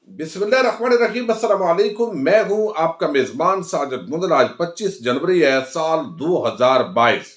बिस्मिल्लाहिर्रहमानिर्रहीम, अस्सलाम वालेकुम। मैं हूं आपका मेजबान साजिद मुदल। आज 25 जनवरी है, साल 2022।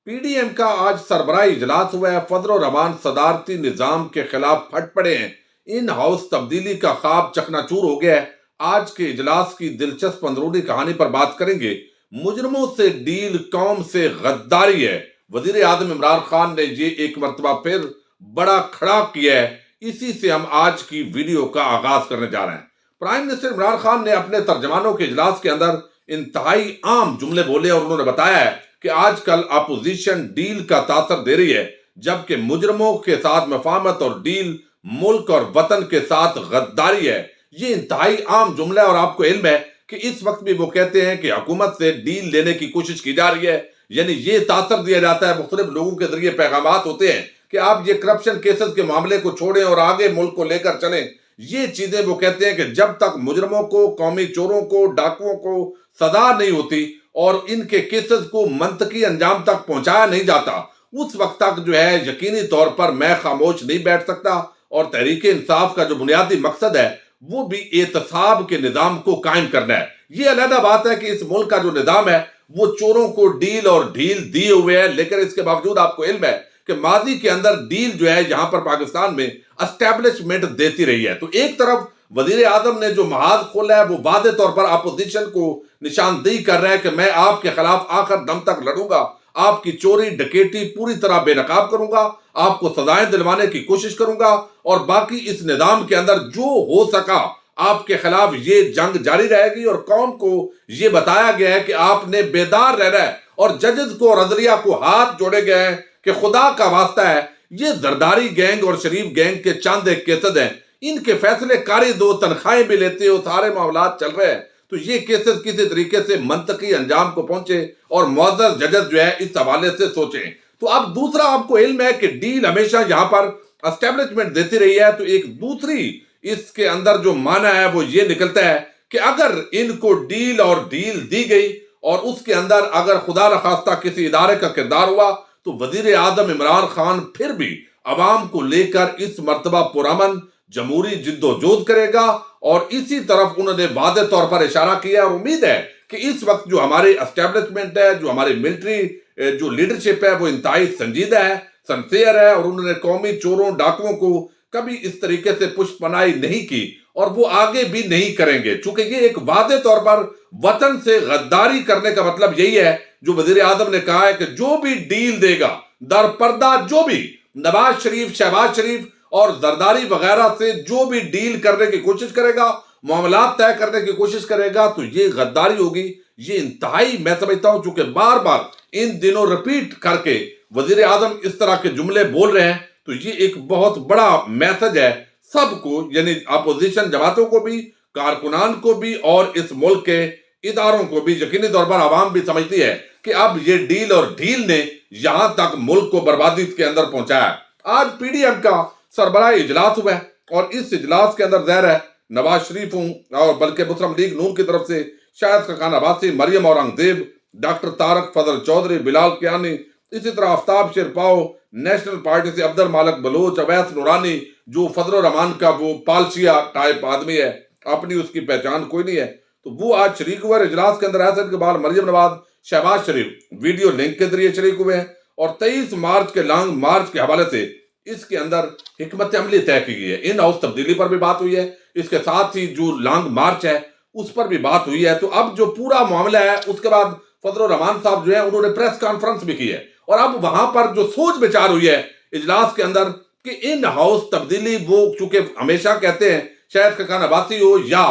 पीडीएम का आज सरबराही इजलास हुआ है। फजल रहमान सदारती निजाम के खिलाफ फट पड़े हैं। इन हाउस तब्दीली का ख्वाब चकनाचूर हो गया है। आज के इजलास की दिलचस्प अंदरूनी कहानी पर बात करेंगे। मुजरमों से डील, कौम से गद्दारी है। वजीर आजम इमरान खान ने ये एक मरतबा फिर बड़ा खड़ा किया है। इसी से हम आज की वीडियो का आगाज करने जा रहे हैं। प्राइम मिनिस्टर इमरान खान ने अपने तर्जमानों के इजलास के अंदर इंतहाई आम जुमले बोले और उन्होंने बताया है कि आजकल अपोजिशन डील का तासर दे रही है, जबकि मुजरमों के साथ मफाहमत और डील मुल्क और वतन के साथ गद्दारी है। ये इंतहाई आम जुमला है और आपको इल्म है कि इस वक्त भी वो कहते हैं कि हुकूमत से डील लेने की कोशिश की जा रही है। यानी ये तासर दिया जाता है, मुख्तलिफ लोगों के जरिए पैगामात होते हैं कि आप ये करप्शन केसेस के मामले को छोड़ें और आगे मुल्क को लेकर चलें। ये चीजें वो कहते हैं कि जब तक मुजरमों को, कौमी चोरों को, डाकुओं को सजा नहीं होती और इनके केसेस को मंतकी अंजाम तक पहुंचाया नहीं जाता, उस वक्त तक जो है यकीनी तौर पर मैं खामोश नहीं बैठ सकता। और तहरीक इंसाफ का जो बुनियादी मकसद है वो भी एहतसाब के निजाम को कायम करना है। ये अलग बात है कि इस मुल्क का जो निजाम है वो चोरों को डील और ढील दिए हुए है, लेकिन इसके बावजूद आपको इल्म है कि माजी के अंदर डील जो है यहां पर पाकिस्तान में एस्टेब्लिशमेंट देती रही है। तो एक तरफ वजीर आजम ने जो महाज खोला है वो वादे तौर पर अपोजिशन को निशानदेही कर रहा है कि मैं आपके खिलाफ आखिर दम तक लड़ूंगा, आपकी चोरी डकैती पूरी तरह बेनकाब करूंगा, आपको सजाएं दिलवाने की कोशिश करूंगा और बाकी इस निजाम के अंदर जो हो सका आपके खिलाफ ये जंग जारी रहेगी। और कौम को ये बताया गया है कि आपने बेदार रहना है और जजेस को और अदलिया को हाथ जोड़े गए हैं कि खुदा का वास्ता है, ये जरदारी गैंग और शरीफ गैंग के चंद एक केसेस हैं, इनके फैसले कारी दो, तनख्वाहें भी लेते हो, सारे मामलात चल रहे हैं, तो ये केसेस किसी तरीके से मंतकी अंजाम को पहुंचे और मुअज़्ज़ज़ जजेस जो है इस हवाले से सोचें। तो अब दूसरा आपको इल्म है कि डील हमेशा यहां पर एस्टेब्लिशमेंट देती रही है, तो एक दूसरी इसके अंदर जो माना है वो ये निकलता है कि अगर इनको डील और ढील दी गई और उसके अंदर अगर खुदा न खास्ता किसी इदारे का किरदार हुआ तो वजीर आजम इमरान खान फिर भी अवाम को लेकर इस मर्तबा पुरअमन जमहूरी जिद्दोजहद करेगा। और इसी तरफ उन्होंने वादे तौर पर इशारा किया और उम्मीद है कि इस वक्त जो हमारे एस्टेब्लिशमेंट है, जो हमारी मिलिट्री जो लीडरशिप है वो इंतहाई संजीदा है, सनसियर है और उन्होंने कौमी चोरों डाकुओं को कभी इस तरीके से पुष्पनाई नहीं की और वो आगे भी नहीं करेंगे। चूंकि ये एक वादे तौर पर वतन से गद्दारी करने का मतलब यही है जो वजीर आजम ने कहा है कि जो भी डील देगा दर पर्दा, जो भी नवाज शरीफ, शहबाज शरीफ और जरदारी वगैरह से जो भी डील करने की कोशिश करेगा, मामलात तय करने की कोशिश करेगा, तो ये गद्दारी होगी। ये इंतहाई मैं समझता हूं, चूंकि बार बार इन दिनों रिपीट करके वजीर आजम इस तरह के जुमले बोल रहे हैं, तो ये एक बहुत बड़ा मैसेज है सबको, यानी अपोजिशन जमातों को भी, कारकुनान को भी और इस मुल्क के इदारों को भी। यकीनी तौर पर आवाम भी समझती है कि अब ये डील और ढील ने यहां तक मुल्क को बर्बादी के अंदर पहुंचाया है। आज पीडीएम का सरबराही इजलास हुआ है और इस इजलास के अंदर ज़ाहिर है नवाज शरीफ हूं और बल्कि मुस्लिम लीग नून की तरफ से शाहिद खान अब्बासी, मरियम औरंगजेब, डॉक्टर तारक फजल चौधरी, बिलाल कियानी, इसी तरह आफ्ताब शेरपाओ, नेशनल पार्टी से अब्दुल मालिक बलोच, अवैस नूरानी जो फजल रहमान का वो पालशिया टाइप आदमी है, अपनी उसकी पहचान कोई नहीं है, तो वो आज शरीक हुए इजलास के अंदर। ऐसे के बाद मरियम नवाज, शहबाज शरीफ वीडियो लिंक के जरिए शरीक हुए हैं और 23 मार्च के लॉन्ग मार्च के हवाले से इसके अंदर हिकमत अमली तय की गई है। इन हाउस तब्दीली पर भी बात हुई है, इसके साथ ही जो लॉन्ग मार्च है उस पर भी बात हुई है। तो अब जो पूरा मामला है उसके बाद फजल रहमान साहब जो है उन्होंने प्रेस कॉन्फ्रेंस भी की है और अब वहां पर जो सोच विचार हुई है इजलास के अंदर कि इन हाउस तब्दीली, वो चूंकि हमेशा कहते हैं शाहिद खान अब्बासी हो या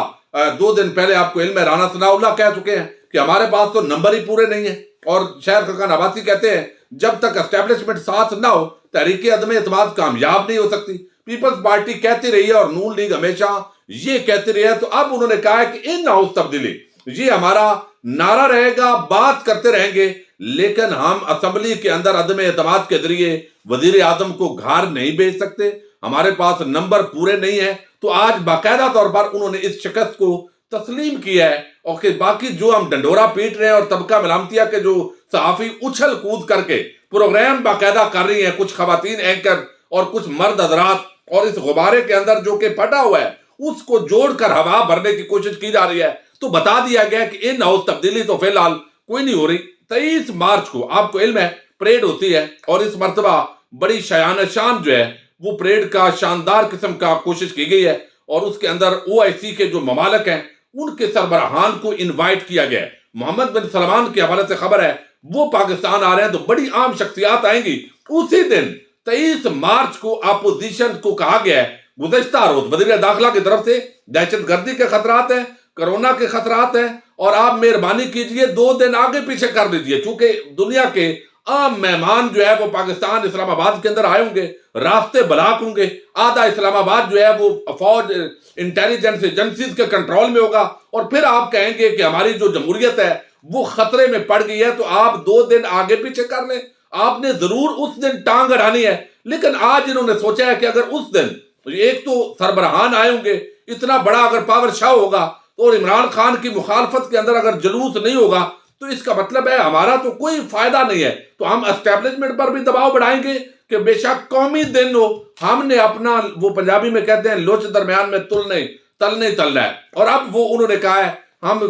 2 दिन पहले आपको इल्म है राना सनाउल्लाह कह चुके हैं कि हमारे पास तो नंबर ही पूरे नहीं है, और शाहिद खान अब्बासी कहते हैं जब तक एस्टेब्लिशमेंट साथ ना हो तहरीक अदम एतमाद कामयाब नहीं हो सकती। पीपल्स पार्टी कहती रही है और नून लीग हमेशा ये कहती रही है। तो अब उन्होंने कहा है कि इन हाउस तब्दीली ये हमारा नारा रहेगा, बात करते रहेंगे, लेकिन हम असेंबली के अंदर अदम एतमाद के जरिए वजीर आजम को घर नहीं भेज सकते, हमारे पास नंबर पूरे नहीं है। तो आज बाकायदा तौर पर उन्होंने इस शिकस्त को तस्लीम किया है और कि बाकी जो हम डंडोरा पीट रहे हैं और तबका मलामतिया के जो सहाफी उछल कूद करके प्रोग्राम बाकायदा कर रही हैं, कुछ खवातीन एंकर और कुछ मर्द हजरात, और इस गुब्बारे के अंदर जो कि फटा हुआ है اس کو جوڑ کر ہوا بھرنے کی کوشش کی جا رہی ہے. تو بتا دیا گیا کہ ان ہاؤس تبدیلی تو فی الحال کوئی نہیں ہو رہی. 23 مارچ کو آپ کو علم ہے پریڈ ہوتی ہے، اور اس مرتبہ بڑی شایان شان جو ہے وہ پریڈ کا شاندار قسم کا کوشش کی گئی ہے، اور اس کے اندر OIC کے جو ممالک ہیں ان کے سربراہان کو انوائٹ کیا گیا ہے. محمد بن سلمان کے حوالے سے خبر ہے وہ پاکستان آ رہے ہیں، تو بڑی عام شخصیات آئیں گی. اسی دن 23 مارچ کو اپوزیشن کو کہا گیا ہے، گزشتہ روز وزیر داخلہ کی طرف سے دہشت گردی کے خطرات ہیں، کرونا کے خطرات ہیں، اور آپ مہربانی کیجئے 2 دن آگے پیچھے کر دیجئے، چونکہ دنیا کے عام مہمان جو ہے وہ پاکستان اسلام آباد کے اندر آئے ہوں گے، راستے بلاک ہوں گے، آدھا اسلام آباد جو ہے وہ فوج انٹیلیجنس ایجنسیز کے کنٹرول میں ہوگا، اور پھر آپ کہیں گے کہ ہماری جو جمہوریت ہے وہ خطرے میں پڑ گئی ہے، تو آپ 2 دن آگے پیچھے کر لیں. آپ نے ضرور اس دن ٹانگ اڑانی ہے، لیکن آج انہوں نے سوچا ہے کہ اگر اس دن ایک تو سربراہان آئے ہوں گے، اتنا بڑا اگر پاور شو ہوگا، اور عمران خان کی مخالفت کے اندر اگر جلوس نہیں ہوگا، تو اس کا مطلب ہے ہمارا تو کوئی فائدہ نہیں ہے. تو ہم اسٹیبلشمنٹ پر بھی دباؤ بڑھائیں گے کہ بے شک قومی دن ہو، ہم نے اپنا، وہ پنجابی میں کہتے ہیں لوچ درمیان میں تل نہیں تلنا ہے. اور اب وہ انہوں نے کہا ہے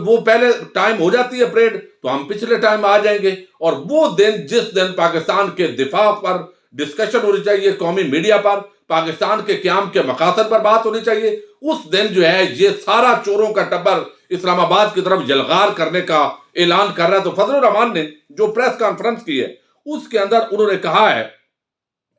وہ پہلے ٹائم ہو جاتی ہے پریڈ تو ہم پچھلے ٹائم آ جائیں گے، اور وہ دن جس دن پاکستان کے دفاع پر ڈسکشن ہونی چاہیے، قومی میڈیا پر پاکستان کے قیام کے مقاصد پر بات ہونی چاہیے، اس دن جو ہے یہ سارا چوروں کا ٹبر اسلام آباد کی طرف یلغار کرنے کا اعلان کر رہا ہے. تو فضل الرحمان نے جو پریس کانفرنس کی ہے اس کے اندر انہوں نے کہا ہے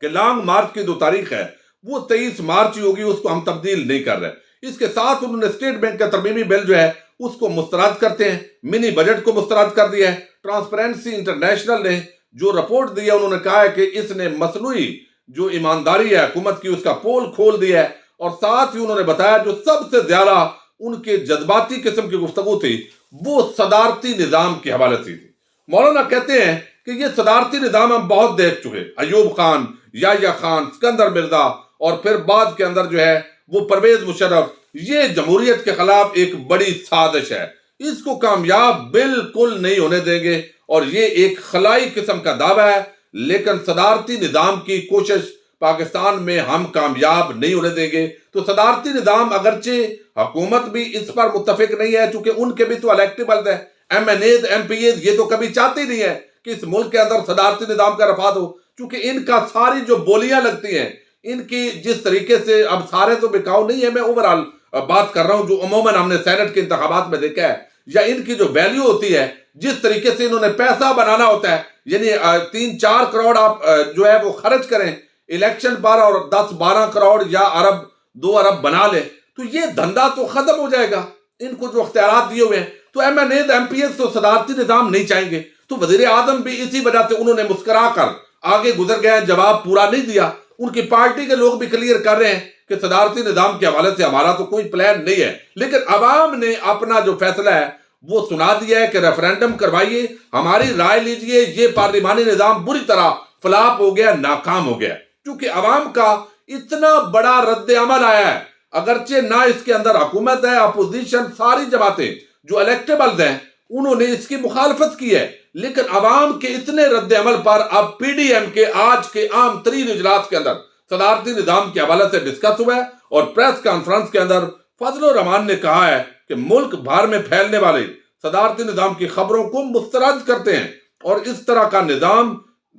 کہ لانگ مارچ کی جو تاریخ ہے وہ 23 مارچ ہی ہوگی، اس کو ہم تبدیل نہیں کر رہے. اس کے ساتھ انہوں نے اسٹیٹ بینک کا ترمیمی بل جو ہے اس کو مسترد کرتے ہیں، منی بجٹ کو مسترد کر دیا ہے. ٹرانسپیرنسی انٹرنیشنل نے جو رپورٹ دی ہے انہوں نے کہا ہے کہ اس نے مصنوعی جو ایمانداری ہے حکومت کی اس کا پول کھول دیا ہے، اور ساتھ ہی انہوں نے بتایا جو سب سے زیادہ ان کے جذباتی قسم کی گفتگو تھی وہ صدارتی نظام کے حوالے سے تھی. مولانا کہتے ہیں کہ یہ صدارتی نظام ہم بہت دیکھ چکے، ایوب خان، یحییٰ خان، سکندر مرزا، اور پھر بعد کے اندر جو ہے وہ پرویز مشرف. یہ جمہوریت کے خلاف ایک بڑی سازش ہے، اس کو کامیاب بالکل نہیں ہونے دیں گے، اور یہ ایک خلائی قسم کا دعویٰ ہے. لیکن صدارتی نظام کی کوشش پاکستان میں ہم کامیاب نہیں ہونے دیں گے. تو صدارتی نظام اگرچہ حکومت بھی اس پر متفق نہیں ہے، چونکہ ان کے بھی تو الیکٹیبلز ہیں، MNAs MPAs، یہ تو کبھی چاہتے نہیں ہیں کہ اس ملک کے اندر صدارتی نظام کا رفع ہو، چونکہ ان کا ساری جو بولیاں لگتی ہیں، ان کی جس طریقے سے، اب سارے تو بکاؤ نہیں ہے، میں اوورال بات کر رہا ہوں جو عموماً ہم نے سینٹ کے انتخابات میں دیکھا ہے، یا ان کی جو ویلیو ہوتی ہے، جس طریقے سے انہوں نے پیسہ بنانا ہوتا ہے، یعنی 3-4 کروڑ آپ جو ہے وہ خرچ کریں الیکشن پر، اور 10-12 کروڑ یا ارب 2 ارب بنا لیں، تو یہ دھندا تو ختم ہو جائے گا. ان کو جو اختیارات دیے ہوئے ہیں، تو MNAs MPAs تو صدارتی نظام نہیں چاہیں گے. تو وزیر اعظم بھی اسی وجہ سے انہوں نے مسکرا کر آگے گزر گئے، جواب پورا نہیں دیا. ان کی پارٹی کے لوگ بھی کلیئر کر رہے ہیں کہ صدارتی نظام کے حوالے سے ہمارا تو کوئی پلان نہیں ہے، لیکن عوام نے اپنا جو فیصلہ ہے وہ سنا دیا ہے کہ ریفرینڈم کروائیے، ہماری رائے لیجئے. یہ پارلیمانی نظام بری طرح فلاپ ہو گیا، ناکام ہو گیا، کیونکہ عوام کا اتنا بڑا رد عمل آیا ہے. اگرچہ نہ اس کے اندر حکومت ہے، اپوزیشن، ساری جماعتیں جو الیکٹیبلز ہیں انہوں نے اس کی مخالفت کی ہے، لیکن عوام کے اتنے رد عمل پر اب PDM کے آج کے عام ترین اجلاس کے اندر صدارتی نظام کے حوالے سے ڈسکس ہوا ہے، اور پریس کانفرنس کے اندر فضل الرحمان نے کہا ہے کہ ملک بھر میں پھیلنے والے صدارتی نظام کی خبروں کو مسترد کرتے ہیں، اور اس طرح کا نظام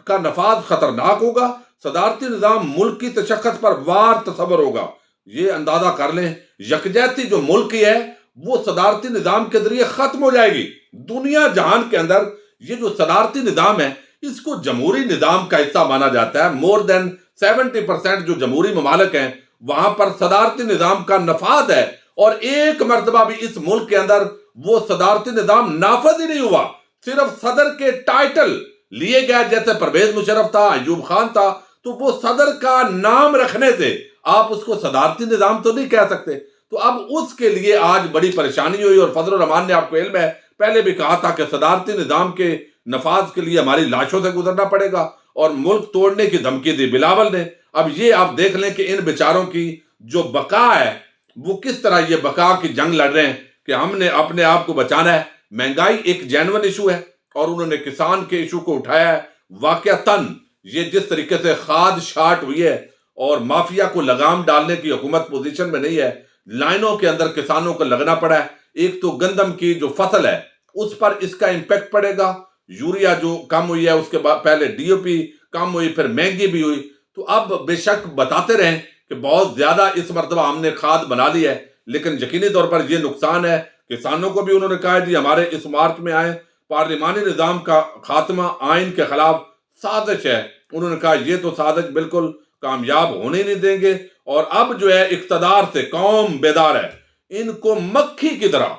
کا نفاذ خطرناک ہوگا. صدارتی نظام ملک کی تشخص پر وار تصور ہوگا. یہ اندازہ کر لیں یکجہتی جو ملک کی ہے وہ صدارتی نظام کے ذریعے ختم ہو جائے گی. دنیا جہان کے اندر یہ جو صدارتی نظام ہے اس کو جمہوری نظام کا حصہ مانا جاتا ہے. مور دین 70% جو جمہوری ممالک ہیں وہاں پر صدارتی نظام کا نفاذ ہے، اور ایک مرتبہ بھی اس ملک کے اندر وہ صدارتی نظام نافذ ہی نہیں ہوا. صرف صدر کے ٹائٹل لیے گئے، جیسے پرویز مشرف تھا، ایوب خان تھا، تو وہ صدر کا نام رکھنے سے آپ اس کو صدارتی نظام تو نہیں کہہ سکتے. تو اب اس کے لیے آج بڑی پریشانی ہوئی، اور فضل الرحمان نے، آپ کو علم ہے، پہلے بھی کہا تھا کہ صدارتی نظام کے نفاذ کے لیے ہماری لاشوں سے گزرنا پڑے گا، اور ملک توڑنے کی دھمکی دی بلاول نے. اب یہ آپ دیکھ لیں کہ ان بیچاروں کی جو بقا ہے وہ کس طرح یہ بقا کی جنگ لڑ رہے ہیں کہ ہم نے اپنے آپ کو بچانا ہے. مہنگائی ایک جینون ایشو ہے، اور انہوں نے کسان کے ایشو کو اٹھایا ہے. واقعتاً یہ جس طریقے سے کھاد شارٹ ہوئی ہے اور مافیا کو لگام ڈالنے کی حکومت پوزیشن میں نہیں ہے، लाइनों के अंदर किसानों को लगना पड़ा है। एक तो गंदम की जो फसल है उस पर इसका इंपैक्ट पड़ेगा, यूरिया जो कम हुई है, उसके बाद पहले डीओपी कम हुई, फिर महंगी भी हुई। तो अब बेशक बताते रहें कि बहुत ज्यादा इस मर्तबा हमने खाद बना ली है, लेकिन यकीनी तौर पर यह नुकसान है। किसानों को भी उन्होंने कहा है जी हमारे इस मार्च में आए, पार्लिमानी निजाम का खात्मा आइन के खिलाफ साजिश है। उन्होंने कहा ये तो साजिश बिल्कुल कामयाब होने नहीं देंगे, और अब जो है इख्तदार से कौम बेदार है, इनको मक्खी की तरह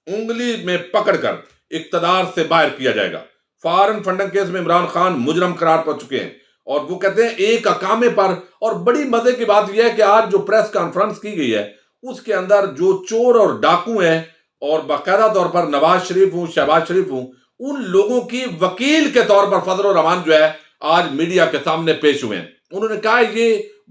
उंगली में पकड़कर इख्तदार से बाहर किया जाएगा। फॉरेन फंडिंग केस में इमरान खान मुजरम करार पा चुके हैं, और वो कहते हैं एक अकामे पर। और बड़ी मजे की बात यह है कि आज जो प्रेस कॉन्फ्रेंस की गई है उसके अंदर जो चोर और डाकू हैं, और बाकायदा तौर पर नवाज शरीफ हूं, शहबाज शरीफ हूं, उन लोगों की वकील के तौर पर फजल रहमान जो है आज मीडिया के सामने पेश हुए हैं। उन्होंने कहा ये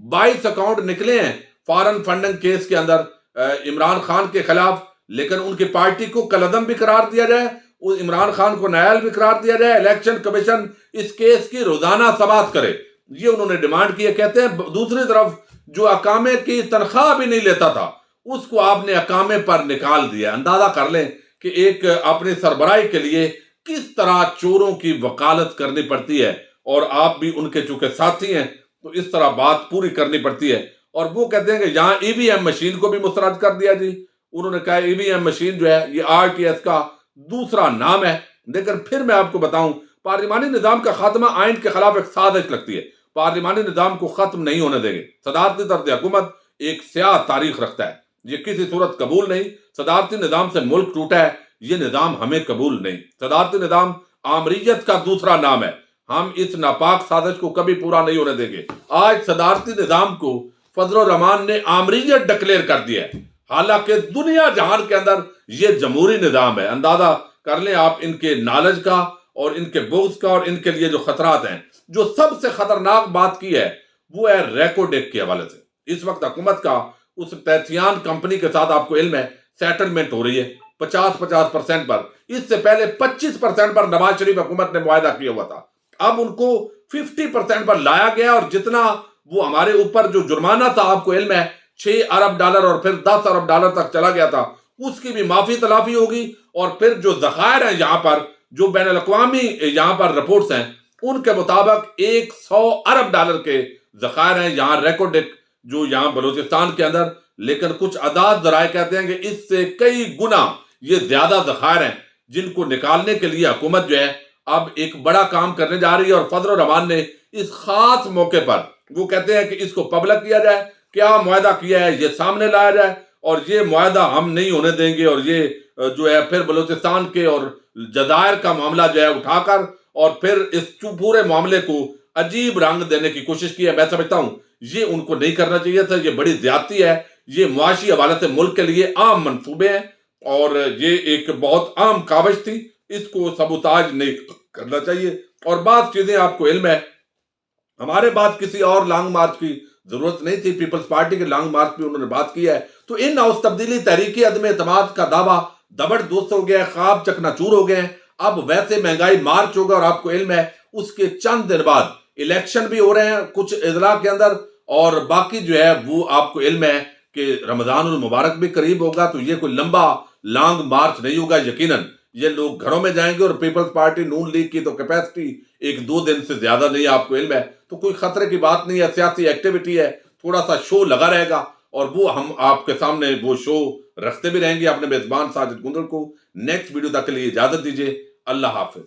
22 अकाउंट निकले हैं फॉरेन फंडिंग केस के अंदर इमरान खान के खिलाफ, लेकिन उनकी पार्टी को कलअदम भी करार दिया जाए, इमरान खान को नायल भी करार दिया जाए, इलेक्शन कमीशन इस केस की रोजाना समाअत करे, ये उन्होंने डिमांड की है। कहते हैं दूसरी तरफ जो अकामे की तनख्वाह भी नहीं लेता था उसको आपने अकामे पर निकाल दिया। अंदाजा कर लें कि एक अपनी सरबराही के लिए किस तरह चोरों की वकालत करनी पड़ती है, और आप भी उनके चूंकि साथी हैं तो इस तरह बात पूरी करनी पड़ती है। और वो कहते हैं कि यहाँ ईवीएम मशीन को भी मुस्तरद कर दिया जी। उन्होंने कहा ईवीएम मशीन जो है ये आरटीएस का दूसरा नाम है। लेकिन फिर मैं आपको बताऊं, पार्लिमानी निजाम का खात्मा आइन के खिलाफ एक साजिश लगती है। पार्लिमानी निजाम को खत्म नहीं होने देंगे। सदारती तर्ज हुकूमत एक स्याह तारीख रखता है, ये किसी सूरत कबूल नहीं। सदारती निजाम से मुल्क टूटा है, ये निजाम हमें कबूल नहीं। सदारती निजाम आमरीयत का दूसरा नाम है। हम इस नापाक साजिश को कभी पूरा नहीं होने देंगे। आज सदारती निजाम को फजल रहमान ने आमरीयत डिक्लेयर कर दिया है, हालांकि दुनिया जहान के अंदर ये जमहूरी निजाम है। अंदाजा कर लें आप इनके नॉलेज का और इनके बुग्ज का और इनके लिए जो खतरात हैं। जो सबसे खतरनाक बात की है वो है रेकोडेक के हवाले से। इस वक्त हुकूमत का उस तैथियान कंपनी के साथ आपको इल्म है सेटलमेंट हो रही है 50% पर। इससे पहले 25% पर नवाज शरीफ हुकूमत ने मुआहदा किया हुआ था, अब उनको 50% पर लाया गया। और जितना वो हमारे ऊपर जो जुर्माना था आपको इल्म है $6 अरब और फिर $10 अरब तक चला गया था, उसकी भी माफी तलाफी होगी। और फिर जो ज़खायर हैं यहाँ पर, जो बैन अल-अक़वामी यहाँ पर रिपोर्ट्स हैं उनके मुताबिक $100 अरब के ज़खायर हैं यहाँ रेकोडेक जो यहाँ बलूचिस्तान के अंदर। लेकिन कुछ आदाद ज़राए कहते हैं कि इससे कई गुना ये ज्यादा ज़खायर हैं, जिनको निकालने के लिए हुकूमत जो है अब एक बड़ा काम करने जा रही है। और फजल रहमान ने इस खास मौके पर वो कहते हैं कि इसको पब्लिक किया जाए, क्या मुआहदा किया है ये सामने लाया जाए, और ये मुआहदा हम नहीं होने देंगे। और ये जो है फिर बलूचिस्तान के और जज़ायर का मामला जो है उठाकर और फिर इस पूरे मामले को अजीब रंग देने की कोशिश की है। मैं समझता हूं ये उनको नहीं करना चाहिए था, ये बड़ी ज्यादती है, ये मुआशी हवाले से मुल्क के लिए आम मंसूबे हैं, और ये एक बहुत आम काविश थी, इसको सबूताज नहीं करना चाहिए। और बात चीजें आपको इल्म है, हमारे बाद किसी और लॉन्ग मार्च की जरूरत नहीं थी। पीपल्स पार्टी के लॉन्ग मार्च में उन्होंने बात की है, तो इन हाउस तब्दीली तहरीकी अदम एतमाद का दावा दबड़ दोस्त हो गया, ख्वाब चकनाचूर हो गए। अब वैसे महंगाई मार्च होगा, और आपको इल्म है उसके चंद दिन बाद इलेक्शन भी हो रहे हैं कुछ इजला के अंदर, और बाकी जो है वो आपको इल्म है कि रमजानुल मुबारक भी करीब होगा। तो ये कोई लंबा लॉन्ग मार्च नहीं होगा, यकीनन ये लोग घरों में जाएंगे। और पीपल्स पार्टी नून लीग की तो कैपेसिटी 1-2 दिन से ज्यादा नहीं है, आपको इल्म है, तो कोई खतरे की बात नहीं है। सियासी एक्टिविटी है, थोड़ा सा शो लगा रहेगा, और वो हम आपके सामने वो शो रखते भी रहेंगे। अपने मेजबान साजिद गुंदल को नेक्स्ट वीडियो तक के लिए इजाजत दीजिए। अल्लाह हाफिज।